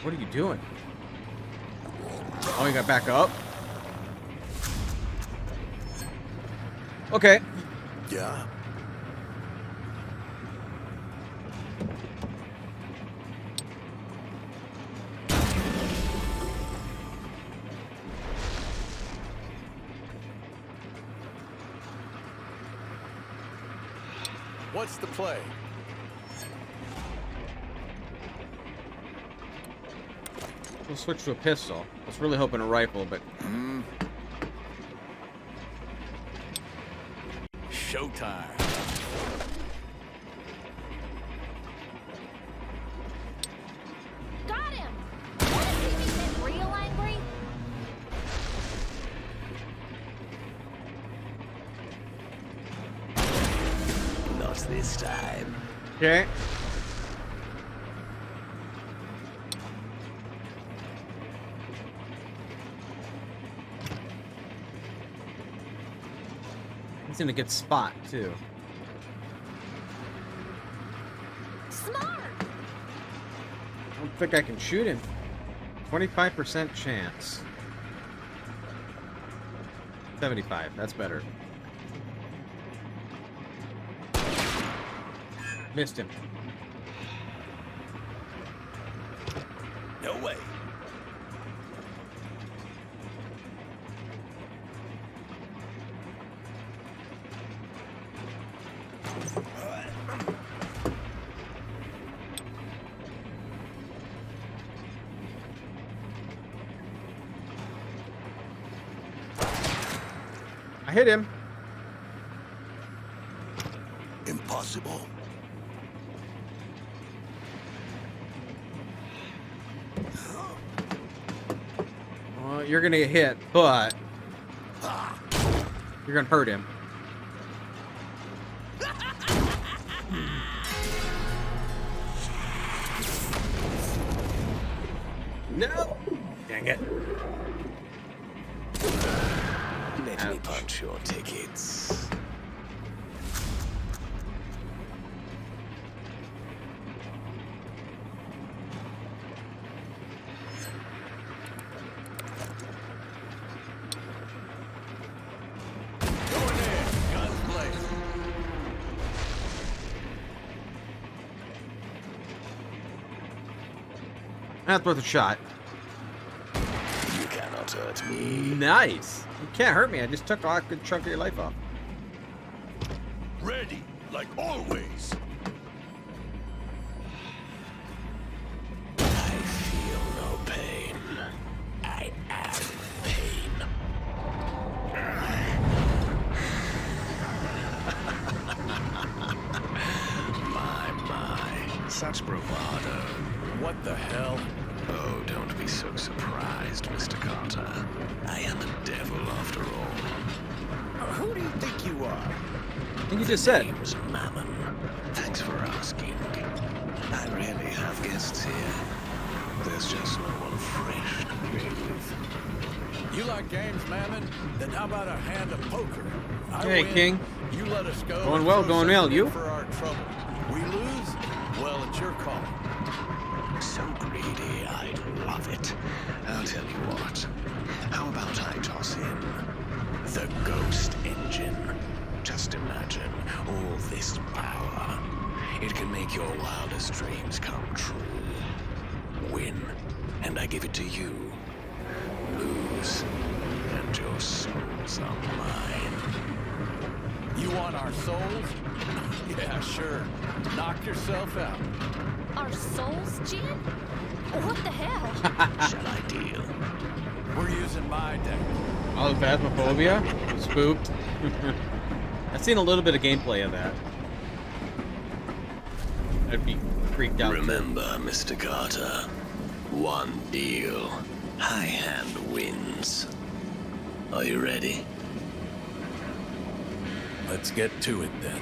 What are you doing? Oh, you got back up? Okay. Yeah. What's the play? We'll switch to a pistol. I was really hoping a rifle, but... Showtime. Got him! Wanna see me get real angry? Not this time. Okay. He's in a good spot, too. Smart! I don't think I can shoot him. 25% chance. 75. That's better. Missed him. No way. I hit him. Impossible. Well, you're gonna get hit, but you're gonna hurt him. No! Dang it. Let me punch your tickets. Going in. Guns blazing. That's worth a shot. You cannot hurt me. Nice. You can't hurt me. I just took a good chunk of your life off. Ready, like always. I feel no pain. I am pain. My. Such bravado. What the hell? Oh, don't be so surprised, Mr. Carter. I am a devil after all. Who do you think you are? I think you just said. Name's Mammon. Thanks for asking. I rarely have guests here. There's just no one fresh to play with. You like games, Mammon? Then how about a hand of poker? I Hey, win, King. You let us go. Going and well, throw going well. something You? in for our trouble. We lose? Well, it's your call. So greedy, I love it. I'll tell you what. How about I toss in the ghost engine? Just imagine all this power. It can make your wildest dreams come true. Win, and I give it to you. Lose, and your souls are mine. You want our souls? Yeah, sure. Knock yourself out. Our souls, Jen? What the hell? Shall I deal? We're using my deck. All the phasmophobia? Spooked. I've seen a little bit of gameplay of that. I'd be freaked out. Remember, Mr. Carter, one deal. High hand wins. Are you ready? Let's get to it then.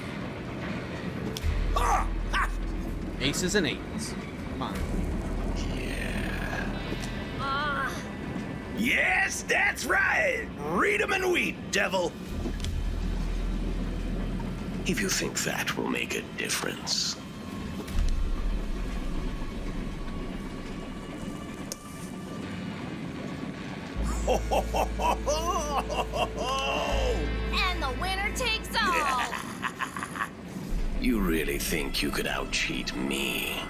Aces and eights. Come on. Yeah. Ah, Yes, that's right! Read 'em and weep, devil! If you think that will make a difference. And the winner takes all. You really think you could outcheat me?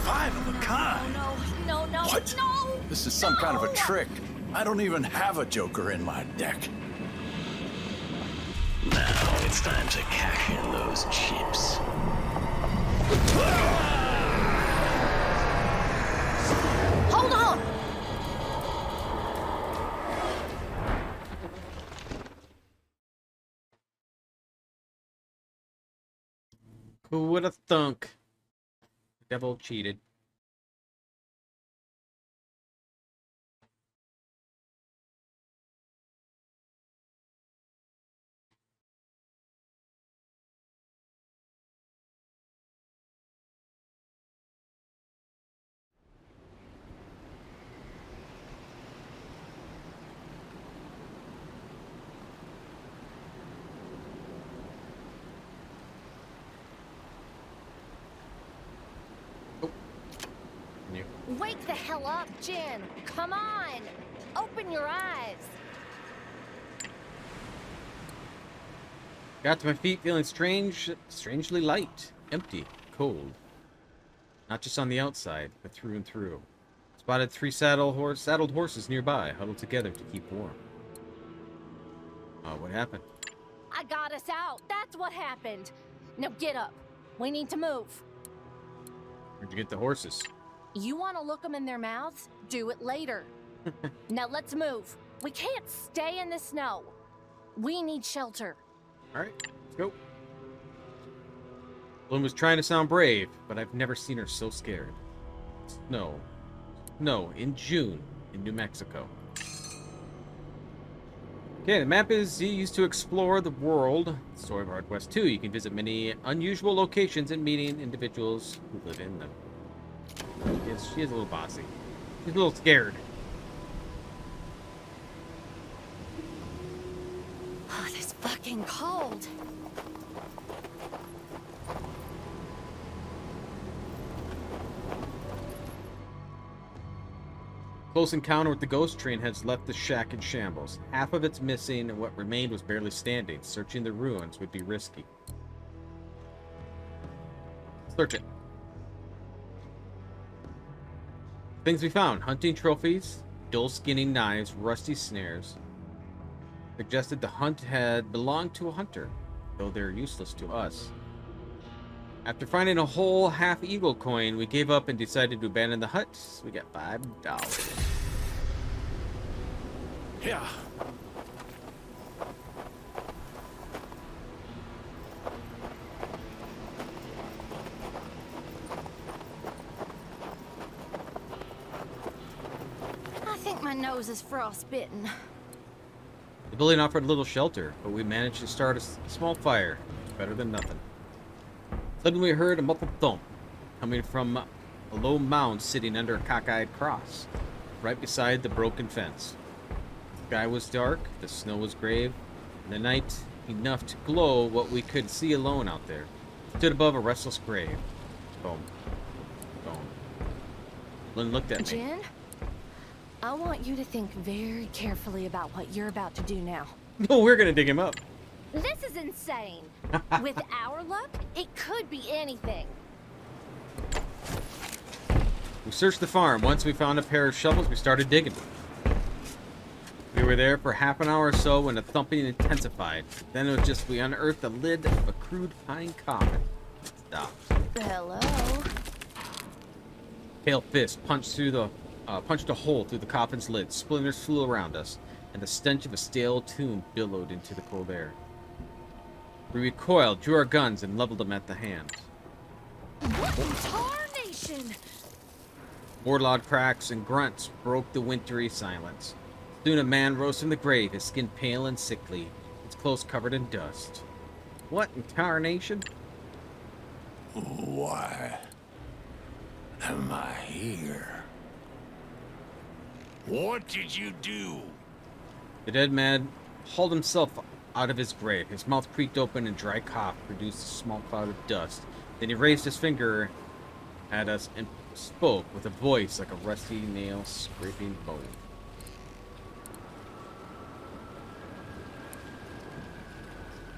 5 of a kind. No, What? no. This is some kind of a No! trick. I don't even have a Joker in my deck. Now it's time to cash in those chips. Hold on. Who would have thunk? Devil cheated. Wake the hell up, Jen. Come on. Open your eyes. Got to my feet feeling strangely light, empty, cold. Not just on the outside, but through and through. Spotted 3 saddled horses nearby, huddled together to keep warm. What happened? I got us out. That's what happened. Now get up. We need to move. Where'd you get the horses? You want to look them in their mouths? Do it later. Now let's move. We can't stay in the snow. We need shelter. Alright, let's go. Lynn was trying to sound brave, but I've never seen her so scared. Snow. No, in June, in New Mexico. Okay, the map is used to explore the world. Story of Hard West 2. You can visit many unusual locations and meeting individuals who live in them. She is a little bossy. She's a little scared. Oh, this fucking cold. Close encounter with the ghost train has left the shack in shambles. Half of it's missing, and what remained was barely standing. Searching the ruins would be risky. Search it. Things we found: hunting trophies, dull skinning knives, rusty snares. Suggested the hunt had belonged to a hunter, though they're useless to us. After finding a whole half eagle coin, we gave up and decided to abandon the hut. We got $5. Yeah. I think my nose is frostbitten. The building offered little shelter, but we managed to start a small fire. Better than nothing. Suddenly we heard a muffled thump coming from a low mound sitting under a cockeyed cross, right beside the broken fence. The sky was dark, the snow was gray, and the night enough to glow what we could see alone out there. Stood above a restless grave. Boom. Boom. Lynn looked at me. Jen, I want you to think very carefully about what you're about to do now. No, we're gonna dig him up. This is insane. With our luck, it could be anything. We searched the farm. Once we found a pair of shovels, we started digging. We were there for half an hour or so when the thumping intensified. Then it was just we unearthed the lid of a crude pine coffin. Stopped. Hello? Pale fist punched a hole through the coffin's lid. Splinters flew around us, and the stench of a stale tomb billowed into the cold air. We recoiled, drew our guns, and leveled them at the hand. What in tarnation? More loud cracks and grunts broke the wintry silence. Soon a man rose from the grave, his skin pale and sickly, his clothes covered in dust. What in tarnation? Why am I here? What did you do? The dead man hauled himself out of his grave. His mouth creaked open and dry cough produced a small cloud of dust. Then he raised his finger at us and spoke with a voice like a rusty nail scraping bone.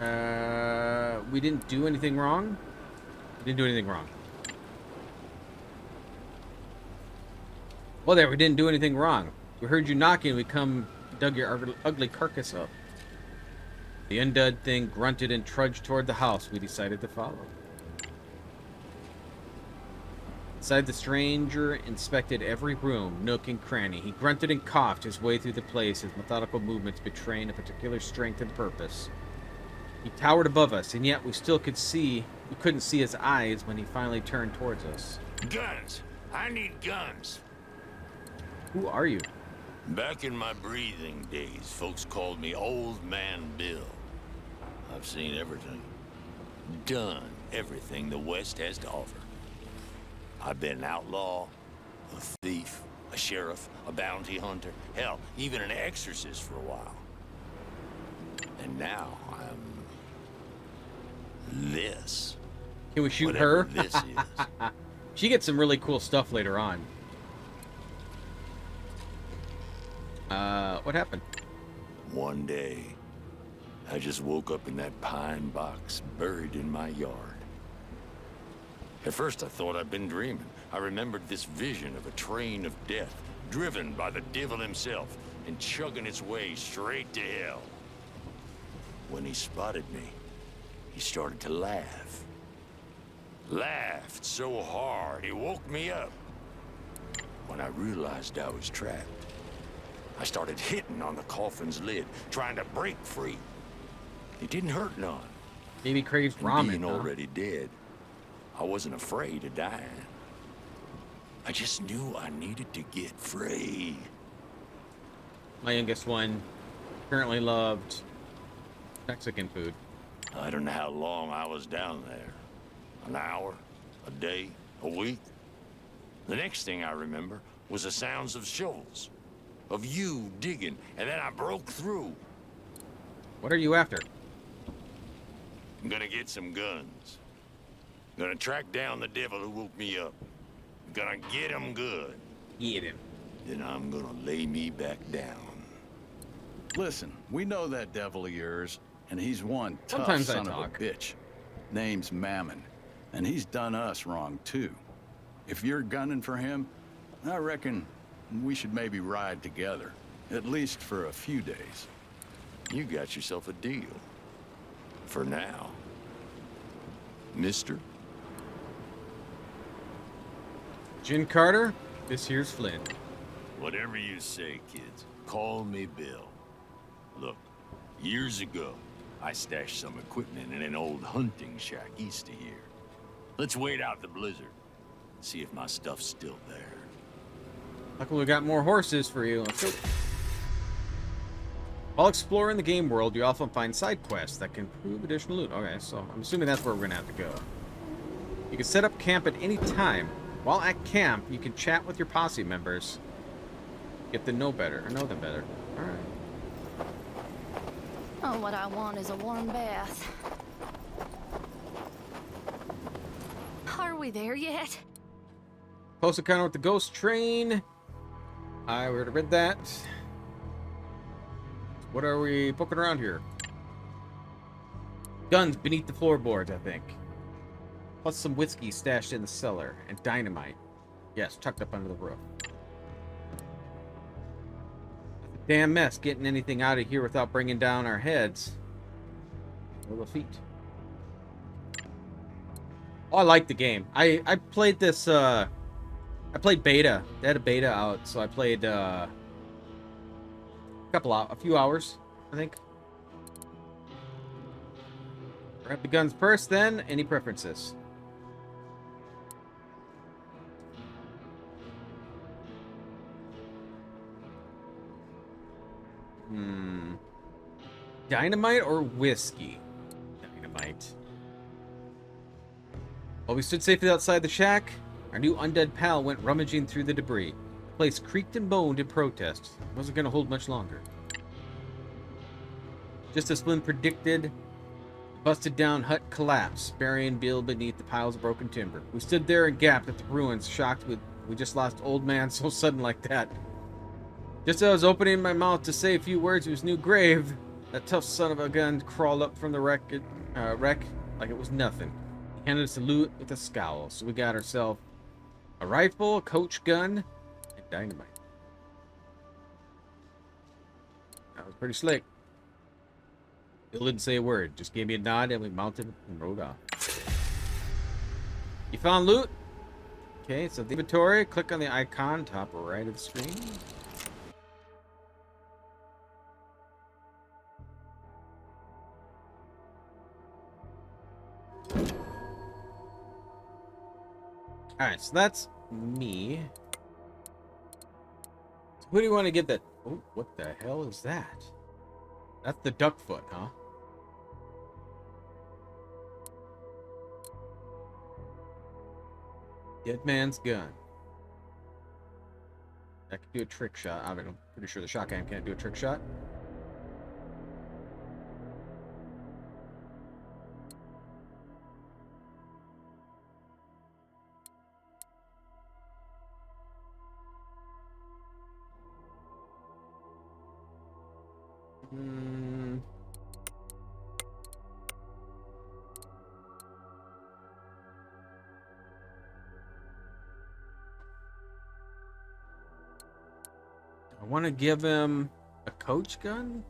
We didn't do anything wrong. We didn't do anything wrong. Well, there, we didn't do anything wrong. We heard you knocking. We dug your ugly carcass up. The undead thing grunted and trudged toward the house. We decided to follow. Inside, the stranger inspected every room, nook, and cranny. He grunted and coughed his way through the place, his methodical movements betraying a particular strength and purpose. He towered above us, and yet we couldn't see his eyes when he finally turned towards us. Guns! I need guns! Who are you? Back in my breathing days, folks called me Old Man Bill. I've seen everything. Done everything the West has to offer. I've been an outlaw, a thief, a sheriff, a bounty hunter, hell, even an exorcist for a while. And now I'm this. Can we shoot Whatever her? this is. She gets some really cool stuff later on. What happened? One day, I just woke up in that pine box buried in my yard. At first, I thought I'd been dreaming. I remembered this vision of a train of death, driven by the devil himself, and chugging its way straight to hell. When he spotted me, he started to laugh. Laughed so hard, he woke me up. When I realized I was trapped, I started hitting on the coffin's lid, trying to break free. It didn't hurt none. Maybe craves And ramen. being Huh? already dead, I wasn't afraid of dying. I just knew I needed to get free. My youngest one currently loved Mexican food. I don't know how long I was down there. An hour, a day, a week. The next thing I remember was the sounds of shovels, of you digging, and then I broke through. What are you after? I'm gonna get some guns. Gonna track down the devil who woke me up. Gonna get him good. Get him. Then I'm gonna lay me back down. Listen, we know that devil of yours, and he's one tough Sometimes I son of a talk. bitch. Name's Mammon, and he's done us wrong too. If you're gunning for him, I reckon we should maybe ride together, at least for a few days. You got yourself a deal. For now. Mister? Jin Carter, this here's Flynn. Whatever you say, kids. Call me Bill. Look, years ago, I stashed some equipment in an old hunting shack east of here. Let's wait out the blizzard. See if my stuff's still there. Luckily, we got more horses for you. Let's go. While exploring the game world, you often find side quests that can prove additional loot. Okay, so I'm assuming that's where we're gonna have to go. You can set up camp at any time. While at camp, you can chat with your posse members. Get to know them better. Alright. Oh, what I want is a warm bath. Are we there yet? Close encounter with the ghost train. I already read that. What are we poking around here? Guns beneath the floorboards, I think. Plus some whiskey stashed in the cellar. And dynamite. Yes, tucked up under the roof. That's a damn mess getting anything out of here without bringing down our heads. Or the feet. Oh, I like the game. I played this, I played beta. They had a beta out, so I played, a few hours, I think. Grab the guns first, then any preferences? Dynamite or whiskey? Dynamite. While we stood safely outside the shack, our new undead pal went rummaging through the debris. The place creaked and moaned in protest. It wasn't going to hold much longer. Just as Flynn predicted, the busted down hut collapsed, burying Bill beneath the piles of broken timber. We stood there and gaped at the ruins, shocked we just lost old man so sudden like that. Just as I was opening my mouth to say a few words to his new grave, That tough son of a gun crawled up from the wreck like it was nothing. He handed us a loot with a scowl, so we got ourselves a rifle, a coach gun, and dynamite. That was pretty slick. Bill didn't say a word, just gave me a nod, and we mounted and rode off. You found loot? Okay, so the inventory, click on the icon top right of the screen. Alright, so that's me. So who do you want to give that? Oh, what the hell is that? That's the duck foot, huh? Dead man's gun. That could do a trick shot. I mean, I'm pretty sure the shotgun can't do a trick shot. I want to give him a coach gun.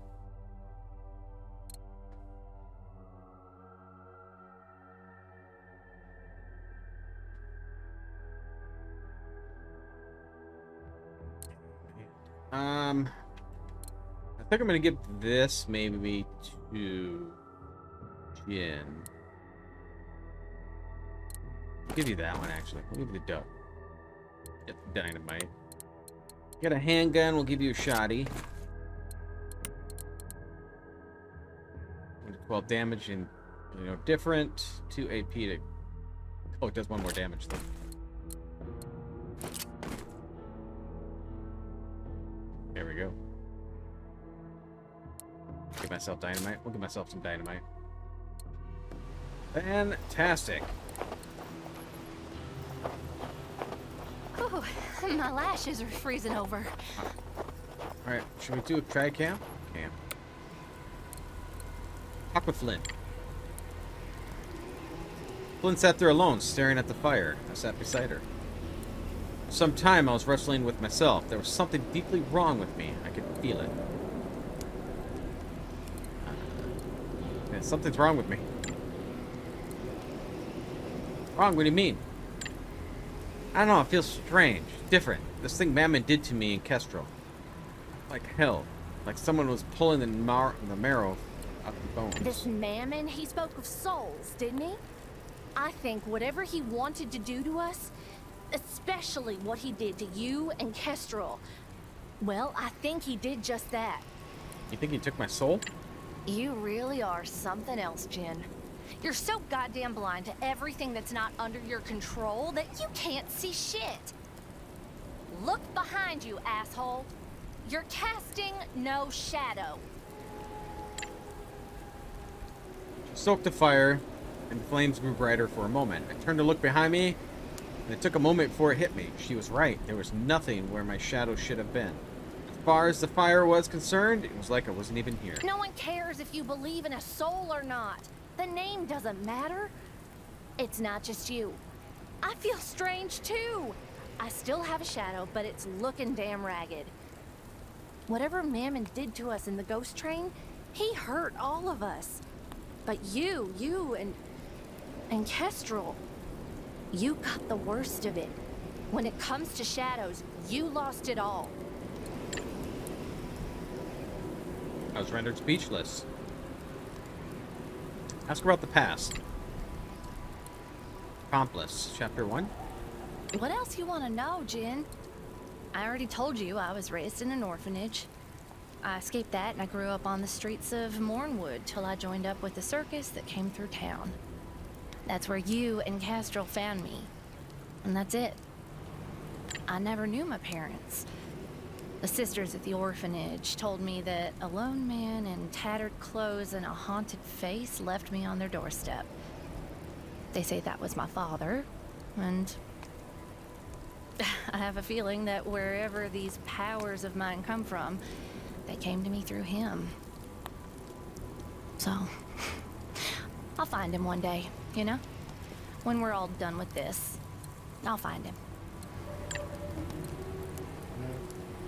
I think I'm gonna give this maybe to Jin. I'll give you that one actually. I'll give you the duck. Get the dynamite. Get a handgun, we'll give you a shotty. 12 damage and different. 2 AP to. Oh, it does 1 more damage though. There we go. Give myself dynamite. We'll give myself some dynamite. Fantastic. Ooh, my lashes are freezing over. Alright, should we do a try camp? Camp. Talk with Flynn. Flynn sat there alone, staring at the fire. I sat beside her. For some time, I was wrestling with myself. There was something deeply wrong with me. I could feel it. Yeah, something's wrong with me. Wrong? What do you mean? I don't know, it feels strange, different. This thing Mammon did to me in Kestrel. Like hell. Like someone was pulling the marrow out the bones. This Mammon, he spoke of souls, didn't he? I think whatever he wanted to do to us, especially what he did to you and Kestrel, well, I think he did just that. You think he took my soul? You really are something else, Jin. You're so goddamn blind to everything that's not under your control that you can't see shit. Look behind you, asshole. You're casting no shadow. She stoked the fire, and the flames grew brighter for a moment. I turned to look behind me, and it took a moment before it hit me. She was right. There was nothing where my shadow should have been. As far as the fire was concerned, it was like I wasn't even here. No one cares if you believe in a soul or not. The name doesn't matter. It's not just you. I feel strange too. I still have a shadow, but it's looking damn ragged. Whatever Mammon did to us in the ghost train, he hurt all of us. But you and Kestrel, you got the worst of it. When it comes to shadows, you lost it all. I was rendered speechless. Ask her about the past. Accomplice, Chapter 1. What else you want to know, Jin? I already told you I was raised in an orphanage. I escaped that and I grew up on the streets of Mornwood till I joined up with the circus that came through town. That's where you and Kestrel found me. And that's it. I never knew my parents. The sisters at the orphanage told me that a lone man in tattered clothes and a haunted face left me on their doorstep. They say that was my father, and I have a feeling that wherever these powers of mine come from, they came to me through him. So, I'll find him one day, you know? When we're all done with this, I'll find him.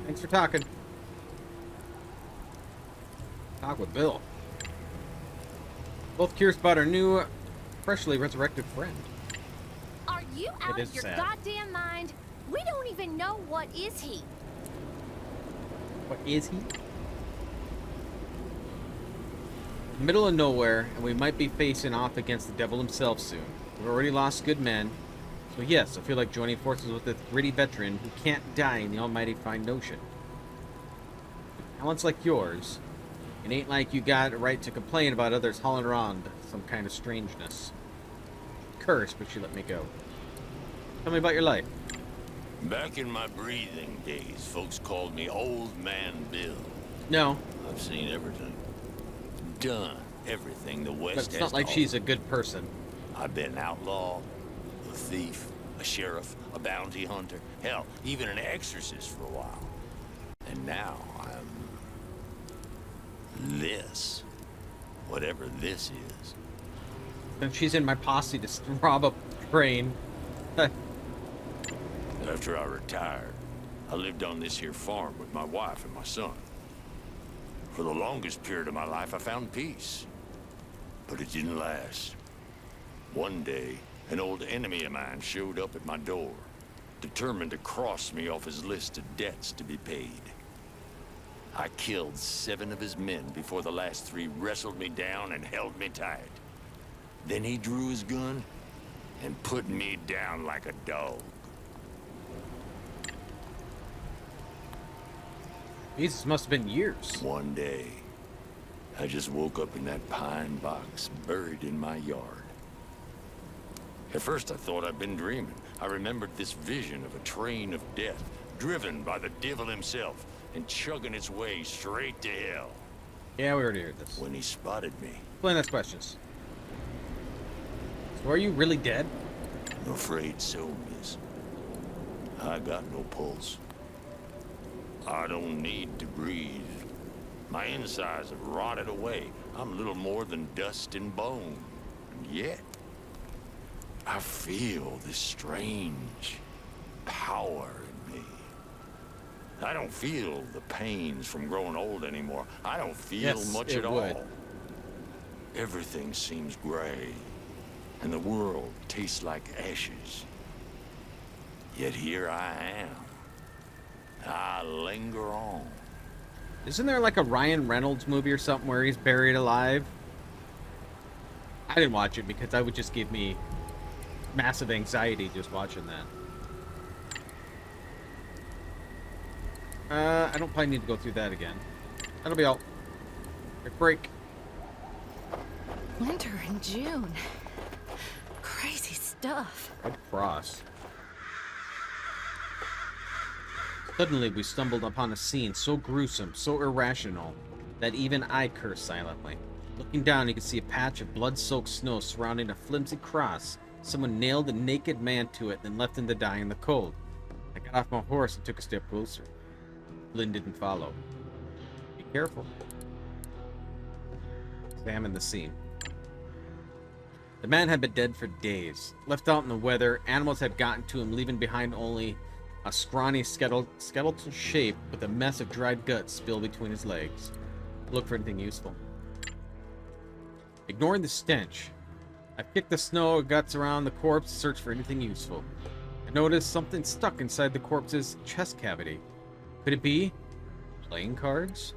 Thanks for talking. Talk with Bill. Both curious about our new, freshly resurrected friend. Are you out is of your sad. goddamn mind? We don't even know what is he. What is he? Middle of nowhere, and we might be facing off against the devil himself soon. We've already lost good men, so yes, I feel like joining forces with this gritty veteran who can't die in the almighty fine notion. With talents like yours, it ain't like you got a right to complain about others hauling around some kind of strangeness. Curse, but she let me go. Tell me about your life. Back in my breathing days, folks called me Old Man Bill. No, I've seen everything. Done everything the but West it's has not like to she's offer. a good person. I've been an outlaw, a thief, a sheriff, a bounty hunter, hell, even an exorcist for a while. And now I'm this. Whatever this is. And she's in my posse to rob a train. After I retired, I lived on this here farm with my wife and my son. For the longest period of my life, I found peace. But it didn't last. One day, an old enemy of mine showed up at my door, determined to cross me off his list of debts to be paid. I killed 7 of his men before the last 3 wrestled me down and held me tight. Then he drew his gun and put me down like a dog. Jesus, must have been years. One day, I just woke up in that pine box buried in my yard. At first, I thought I'd been dreaming. I remembered this vision of a train of death, driven by the devil himself, and chugging its way straight to hell. Yeah, we already heard this. When he spotted me, Explain us questions. So are you really dead? I'm afraid so, miss. I got no pulse. I don't need to breathe. My insides have rotted away. I'm little more than dust and bone. And yet, I feel this strange power in me. I don't feel the pains from growing old anymore. I don't feel Yes, much it at would. all. Everything seems gray, and the world tastes like ashes. Yet here I am. I linger on. Isn't there like a Ryan Reynolds movie or something where he's buried alive? I didn't watch it because that would just give me massive anxiety just watching that. I don't probably need to go through that again. That'll be all. Quick break. Winter in June. Crazy stuff. Red Cross. Suddenly, we stumbled upon a scene so gruesome, so irrational, that even I cursed silently. Looking down, you could see a patch of blood-soaked snow surrounding a flimsy cross. Someone nailed a naked man to it, then left him to die in the cold. I got off my horse and took a step closer. Flynn didn't follow. Be careful. Examine the scene. The man had been dead for days. Left out in the weather, animals had gotten to him, leaving behind only a scrawny skeletal shape with a mess of dried guts spilled between his legs. Look for anything useful. Ignoring the stench, I picked the snow guts around the corpse to search for anything useful. I noticed something stuck inside the corpse's chest cavity. Could it be playing cards?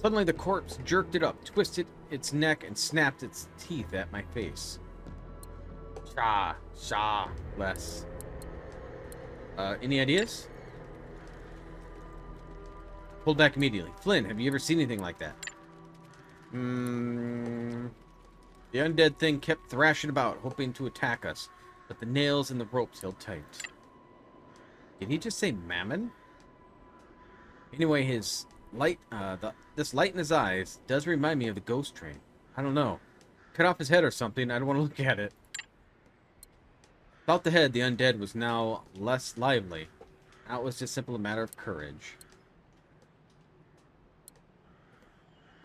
Suddenly the corpse jerked it up, twisted its neck, and snapped its teeth at my face. Less. Any ideas? Pulled back immediately. Flynn, have you ever seen anything like that? The undead thing kept thrashing about, hoping to attack us, but the nails and the ropes held tight. Did he just say mammon? Anyway, his light, this light in his eyes does remind me of the ghost train. I don't know. Cut off his head or something. I don't want to look at it. Without the head, the undead was now less lively. Now it was just simply a matter of courage.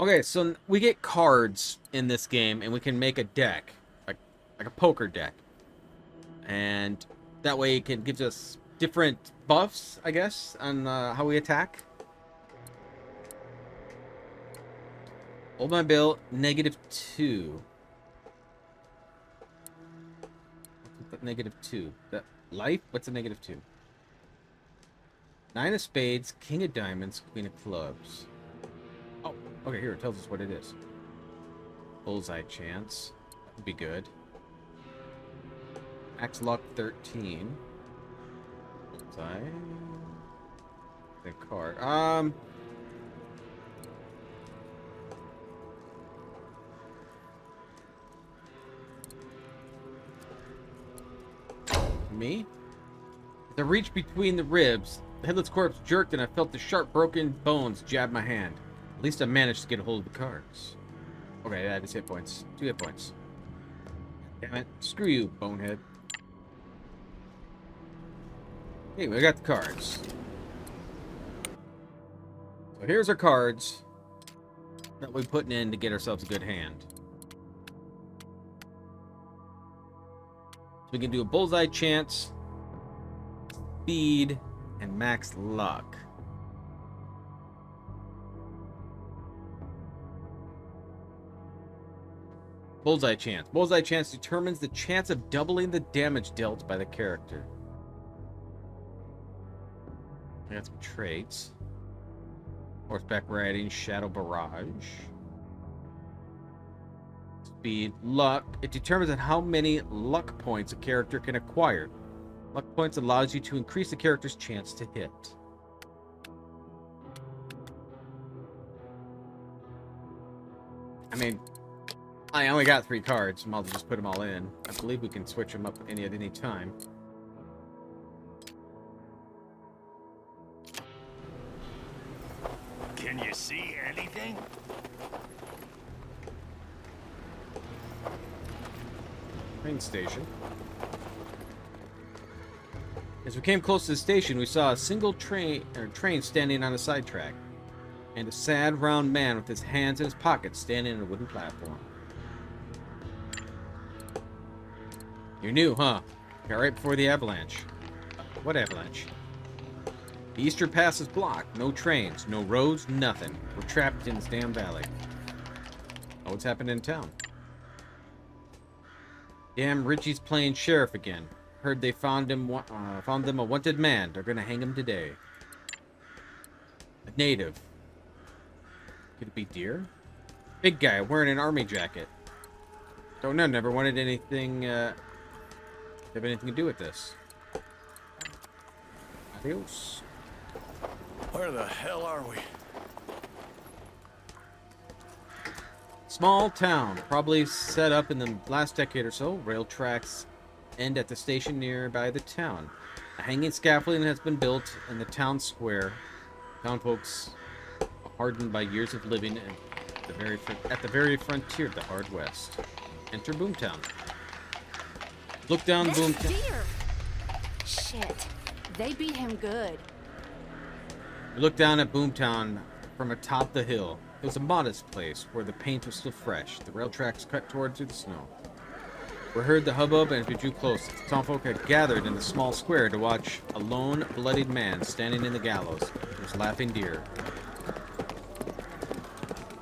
Okay, so we get cards in this game, and we can make a deck, like a poker deck, and that way it gives us different buffs, I guess, on how we attack. Hold my bill, -2. What's -2? That life? What's a -2? 9 of spades, king of diamonds, queen of clubs. Oh, okay, here, it tells us what it is. Bullseye chance. That would be good. Max luck 13. Bullseye. The card. Me? The reach between the ribs. The headless corpse jerked and I felt the sharp broken bones jab my hand. At least I managed to get a hold of the cards. Okay, that is hit points. 2 hit points. Damn it. Screw you, bonehead. Hey, we got the cards. So here's our cards that we're putting in to get ourselves a good hand. So we can do a bullseye chance, speed, and max luck. Bullseye chance. Bullseye chance determines the chance of doubling the damage dealt by the character. I got some traits. Horseback riding, shadow barrage. Speed, luck. It determines on how many luck points a character can acquire. Luck points allows you to increase the character's chance to hit. I mean, I only got 3 cards. I'll just put them all in. I believe we can switch them up at any time. Can you see anything? Train station. As we came close to the station, we saw a single train standing on a sidetrack, and a sad, round man with his hands in his pockets standing on a wooden platform. You're new, huh? Got right before the avalanche. What avalanche? The Eastern Pass is blocked. No trains, no roads, nothing. We're trapped in this damn valley. Oh, what's happened in town? Damn, Richie's playing sheriff again. Heard they found them a wanted man. They're gonna hang him today. A native. Could it be deer? Big guy wearing an army jacket. Don't know. Never wanted anything. Have anything to do with this. Adios. Where the hell are we? Small town, probably set up in the last decade or so. Rail tracks end at the station nearby the town. A hanging scaffolding has been built in the town square. Town folks are hardened by years of living at the very frontier of the hard west. Enter Boomtown. Look down That's Boomtown. deer. Shit. They beat him good. We looked down at Boomtown from atop the hill. It was a modest place where the paint was still fresh. The rail tracks cut toward through the snow. We heard the hubbub, and as we drew close, the townfolk had gathered in the small square to watch a lone, bloodied man standing in the gallows. There's laughing deer.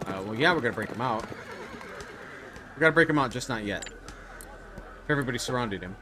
Well, yeah, we're gonna break him out. We gotta break him out, just not yet. Everybody surrounded him.